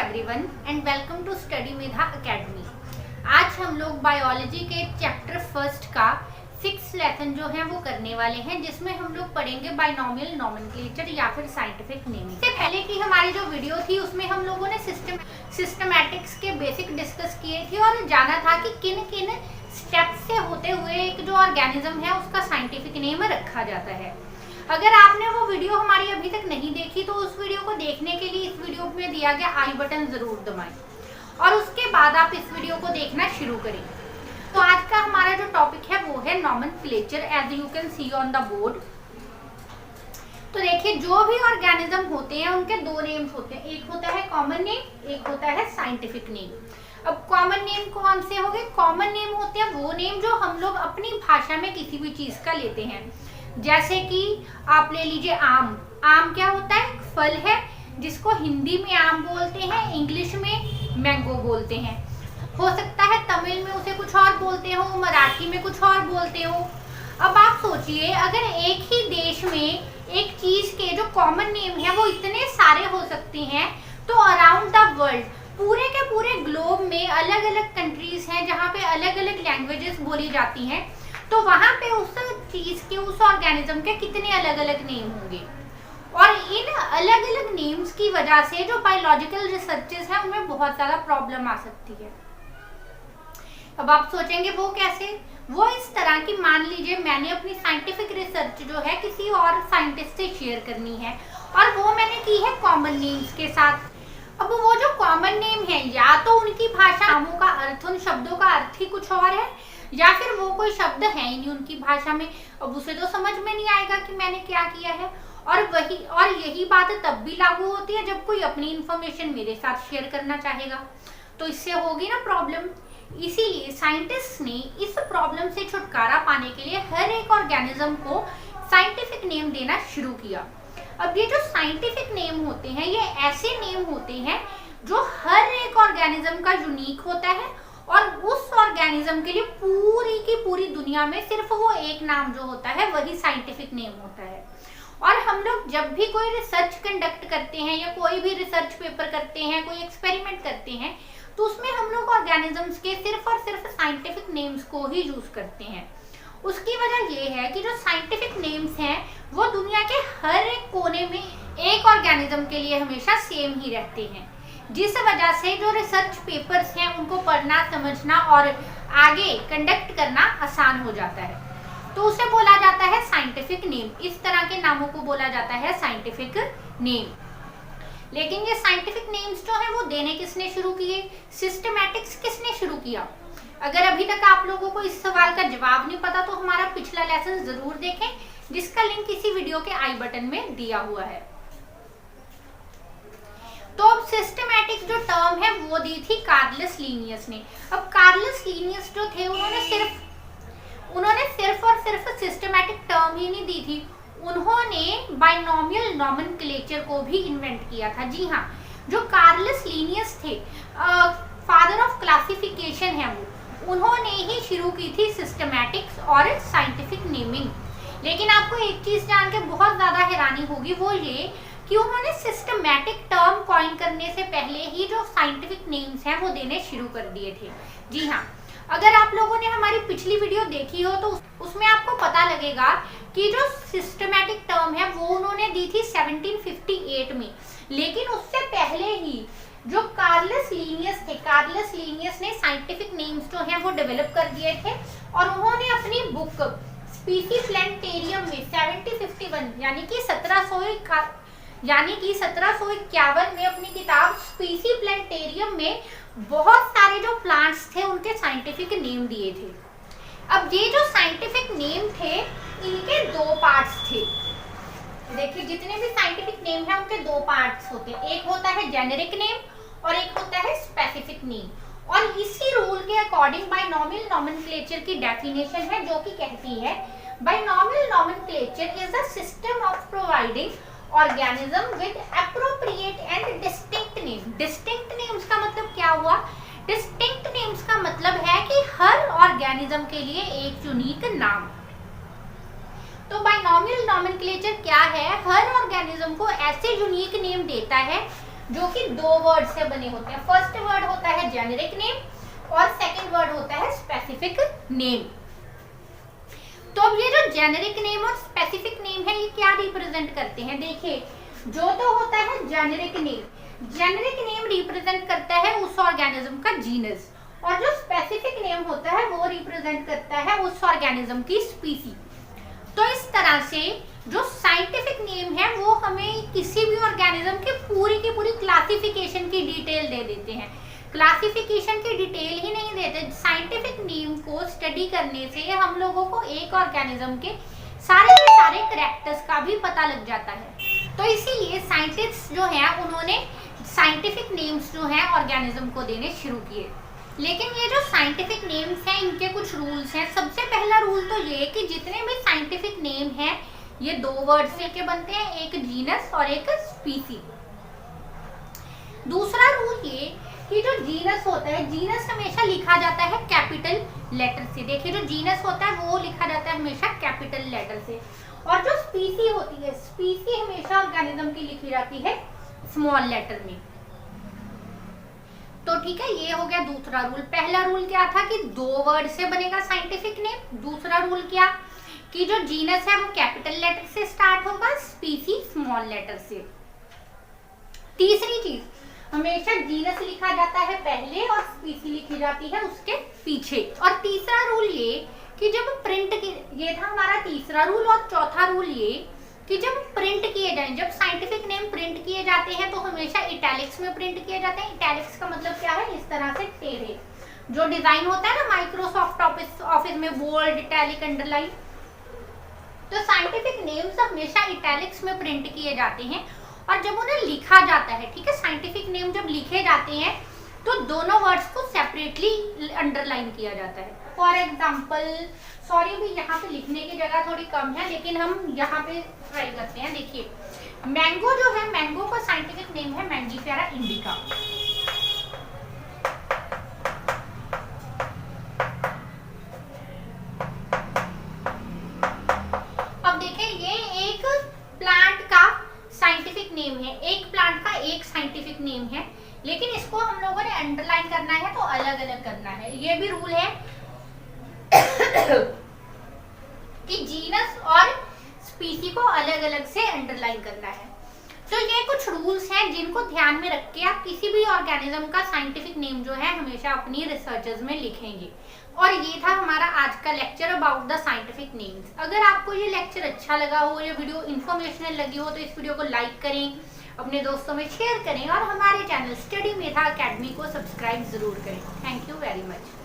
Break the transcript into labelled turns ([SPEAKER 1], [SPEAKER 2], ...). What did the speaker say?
[SPEAKER 1] Everyone and welcome to study Medha academy. आज हम लोग बायोलॉजी के चैप्टर फर्स्ट का 6th लेसन जो है वो करने वाले हैं, जिसमें हम लोग पढ़ेंगे बाइनोमियल नोमेनक्लेचर या फिर साइंटिफिक नेमिंग। इससे पहले की हमारी जो वीडियो थी उसमें हम लोगों ने सिस्टमैटिक्स के बेसिक डिस्कस किए थे और जाना था कि किन किन स्टेप्स से होते हुए एक जो ऑर्गेनिज्म है उसका साइंटिफिक नेम रखा जाता है। अगर आपने वो वीडियो हमारी अभी तक नहीं देखी तो उस वीडियो को देखने के लिए इस वीडियो में दिया गया आई बटन जरूर दबाएं और उसके बाद आप इस वीडियो को देखना शुरू करें। तो आज का हमारा जो टॉपिक है वो है nomenclature, as you can see on the board. तो देखिए, जो भी ऑर्गेनिज्म होते हैं उनके दो नेम्स होते हैं, एक होता है कॉमन नेम, एक होता है साइंटिफिक नेम। अब कॉमन नेम कौन से हो गए? कॉमन नेम होते हैं वो नेम जो हम लोग अपनी भाषा में किसी भी चीज का लेते हैं। जैसे कि आप ले लीजिए आम। आम क्या होता है? फल है जिसको हिंदी में आम बोलते हैं, इंग्लिश में मैंगो बोलते हैं। हो सकता है तमिल में उसे कुछ और बोलते हो, मराठी में कुछ और बोलते हो। अब आप सोचिए, अगर एक ही देश में एक चीज के जो कॉमन नेम है वो इतने सारे हो सकते हैं, तो अराउंड द वर्ल्ड, पूरे के पूरे ग्लोब में अलग अलग कंट्रीज हैं जहाँ पे अलग अलग लैंग्वेजेस बोली जाती हैं, तो वहां पे उस चीज के, उस ऑर्गेनिज्म के कितने अलग अलग नेम होंगे। और इन अलग अलग नेम्स की वजह से जो बायोलॉजिकल रिसर्चेस हैं उनमें बहुत ज्यादा प्रॉब्लम आ सकती है। अब आप सोचेंगे वो कैसे? वो इस तरह की, मान लीजिए मैंने अपनी साइंटिफिक रिसर्च जो है किसी और साइंटिस्ट से शेयर करनी है और वो मैंने की है कॉमन नेम्स के साथ। अब वो जो कॉमन नेम है, या तो उनकी भाषा, नामों का अर्थ, उन शब्दों का अर्थ ही कुछ और है, या फिर वो कोई शब्द है ही नहीं उनकी भाषा में। अब उसे तो समझ में नहीं आएगा कि मैंने क्या किया है। और यही बात तब भी लागू होती है जब कोई अपनी इंफॉर्मेशन मेरे साथ शेयर करना चाहेगा, तो इससे होगी ना प्रॉब्लम। इसीलिए साइंटिस्ट ने इस प्रॉब्लम से छुटकारा पाने के लिए हर एक ऑर्गेनिज्म को साइंटिफिक नेम देना शुरू किया। अब ये जो साइंटिफिक नेम होते हैं, ये ऐसे नेम होते हैं जो हर एक ऑर्गेनिज्म का यूनिक होता है और उस ऑर्गेनिज्म के लिए पूरी की पूरी दुनिया में सिर्फ वो एक नाम जो होता है वही साइंटिफिक नेम होता है। और हम लोग जब भी कोई रिसर्च कंडक्ट करते हैं या कोई भी रिसर्च पेपर करते हैं, कोई एक्सपेरिमेंट करते हैं, तो उसमें हम लोग ऑर्गेनिजम्स के सिर्फ और सिर्फ साइंटिफिक नेम्स को ही यूज करते हैं। उसकी वजह ये है कि जो साइंटिफिक नेम्स हैं वो दुनिया के हर एक कोने में एक ऑर्गेनिज्म के लिए हमेशा सेम ही रहते हैं, जिस वजह से जो रिसर्च पेपर्स हैं उनको पढ़ना, समझना और आगे कंडक्ट करना आसान हो जाता है। तो उसे बोला जाता है साइंटिफिक नेम। इस तरह के नामों को बोला जाता है साइंटिफिक नेम। लेकिन ये साइंटिफिक नेम्स जो है वो देने किसने शुरू किए? सिस्टमैटिक्स किसने शुरू किया? अगर अभी तक आप लोगों को इस सवाल का जवाब नहीं पता तो हमारा पिछला लेसन जरूर देखें, जिसका लिंक इसी वीडियो के आई बटन में दिया हुआ है। तो अब सिस्टमैटिक जो टर्म है वो दी थी कार्लस लीनियस ने। अब कार्लस लीनियस जो थे उन्होंने सिर्फ और सिर्फ सिस्टमैटिक टर्म ही नहीं दी थी, उन्होंने बाइनोमियल नोमेनक्लेचर को भी इन्वेंट किया था। जी हाँ, जो कार्लस लीनियस थे, फादर ऑफ क्लासिफिकेशन है, वो उन्होंने ही शुरू की थी सिस्टमैटिक्स और साइंटिफिक नेमिंग। लेकिन आपको एक चीज जान के बहुत ज्यादा हैरानी होगी, वो ये कि उन्होंने सिस्टमैटिक टर्म कॉइन करने से पहले ही जो साइंटिफिक नेम्स हैं वो देने शुरू कर दिए थे। जी हाँ, अगर आप लोगों ने हमारी पिछली वीडियो देखी हो तो उसमें आपको पता लगेगा कि जो सिस्टमैटिक टर्म है वो उन्होंने दी थी 1758 में। लेकिन उससे पहले ही जो कार्लस लीनियस थे, कार्लस लीनियस ने साइंटिफिक नेम्स जो हैं वो डेवलप कर दिए थे और उन्होंने अपनी बुक स्पीसी प्लांटेरियम में 1751 यानी कि 1751 में अपनी किताब स्पीसी प्लांटेरियम में बहुत सारे जो प्लांट्स थे उनके साइंटिफिक नेम दिए थे। अब ये जो साइंटिफिक नेम थे इनके दो पार्ट्स थे। देखिए, जितने भी साइंटिफिक नेम है उनके दो पार्ट्स होते हैं, एक होता है जेनेरिक नेम और एक होता है स्पेसिफिक नेम। और इसी रूल के अकॉर्डिंग बाइनोमियल नोमेनक्लेचर की डेफिनेशन है जो कि कहती है, binomial nomenclature is a system of providing organism with appropriate and distinct name. Distinct names का मतलब क्या हुआ? डिस्टिंक्ट नेम्स का मतलब है कि हर ऑर्गेनिज्म के लिए एक यूनिक नाम। तो बाइनोमियल नोमेनक्लेचर क्या है? हर ऑर्गेनिज्म को ऐसे यूनिक नेम देता है जो कि 2 वर्ड से बने होते हैं। फर्स्ट वर्ड होता है जेनेरिक नेम और सेकंड वर्ड होता है स्पेसिफिक नेम। तो अब ये जो जेनेरिक नेम और स्पेसिफिक नेम है ये क्या रिप्रेजेंट करते हैं? देखिए, जो तो होता है generic name, generic name represent करता है उस ऑर्गेनिज्म का जीनस, और जो स्पेसिफिक नेम होता है वो रिप्रेजेंट करता है उस ऑर्गेनिज्म की स्पीसी। तो इस तरह से जो साइंटिफिक नेम है वो हमें किसी भी ऑर्गेनिज्म के पूरी की पूरी क्लासिफिकेशन की डिटेल दे देते हैं। क्लासिफिकेशन की डिटेल ही नहीं देते, साइंटिफिक नेम को स्टडी करने से हम लोगों को एक ऑर्गेनिज्म के सारे कैरेक्टर्स का भी पता लग जाता है। तो इसीलिए साइंटिस्ट जो है उन्होंने साइंटिफिक नेम्स जो है ऑर्गेनिज्म को देने शुरू किए। लेकिन ये जो साइंटिफिक नेम्स हैं इनके कुछ रूल्स हैं। सबसे पहला रूल तो ये कि जितने भी साइंटिफिक नेम हैं ये 2 वर्ड से के बनते हैं, एक जीनस और एक स्पीसी। दूसरा रूल ये कि जो जीनस होता है, जीनस हमेशा लिखा जाता है कैपिटल लेटर से। देखिए, जो जीनस होता है वो लिखा जाता है हमेशा कैपिटल लेटर से, और जो स्पीसी होती है, स्पीसी हमेशा ऑर्गेनिज्म की लिखी जाती है स्मॉल लेटर में। तो ठीक है, ये हो गया दूसरा रूल। पहला रूल क्या था कि 2 वर्ड से बनेगा साइंटिफिक नेम। दूसरा रूल क्या कि जो जीनस है वो कैपिटल लेटर से स्टार्ट होगा, स्पीसी स्मॉल लेटर से। तीसरी चीज, हमेशा जीनस लिखा जाता है पहले और स्पीसी लिखी जाती है उसके पीछे। और तीसरा रूल ये कि जब प्रिंट की, ये था हमारा तीसरा रूल। और चौथा रूल ये कि जब प्रिंट किए जाएं, जब साइंटिफिक नेम प्रिंट किए जाते हैं तो हमेशा इटैलिक्स में प्रिंट किए जाते हैं। इटैलिक्स का मतलब क्या है? इस तरह से टेढ़े जो डिजाइन होता है ना माइक्रोसॉफ्ट ऑफिस में, बोल्ड, इटैलिक, अंडरलाइन। तो साइंटिफिक नेम्स हमेशा इटैलिक्स में प्रिंट किए जाते हैं, और जब उन्हें लिखा जाता है, ठीक है, साइंटिफिक नेम जब लिखे जाते हैं तो दोनों वर्ड्स को सेपरेटली अंडरलाइन किया जाता है। फॉर एग्जाम्पल, सॉरी भी यहाँ पे लिखने की जगह थोड़ी कम है लेकिन हम यहाँ पे ट्राई करते हैं। देखिए, मैंगो जो है, मैंगो का साइंटिफिक नेम है मैंगीफेरा इंडिका। अब देखिए, ये एक प्लांट का साइंटिफिक नेम है, एक प्लांट का एक साइंटिफिक नेम है, लेकिन इसको हम लोगों ने अंडरलाइन करना है तो अलग अलग करना है। ये भी रूल है कि जीनस और स्पीसी को अलग अलग से अंडरलाइन करना है। तो ये कुछ रूल्स हैं जिनको ध्यान में रख के आप किसी भी ऑर्गेनिज्म का साइंटिफिक नेम जो है हमेशा अपनी रिसर्चेस में लिखेंगे। और ये था हमारा आज का lecture about the scientific names. अगर आपको ये लेक्चर अच्छा लगा हो, ये वीडियो इंफॉर्मेशनल लगी हो तो इस वीडियो को लाइक करें, अपने दोस्तों में शेयर करें और हमारे चैनल स्टडी मेधा अकेडमी को सब्सक्राइब जरूर करें। Thank you very much.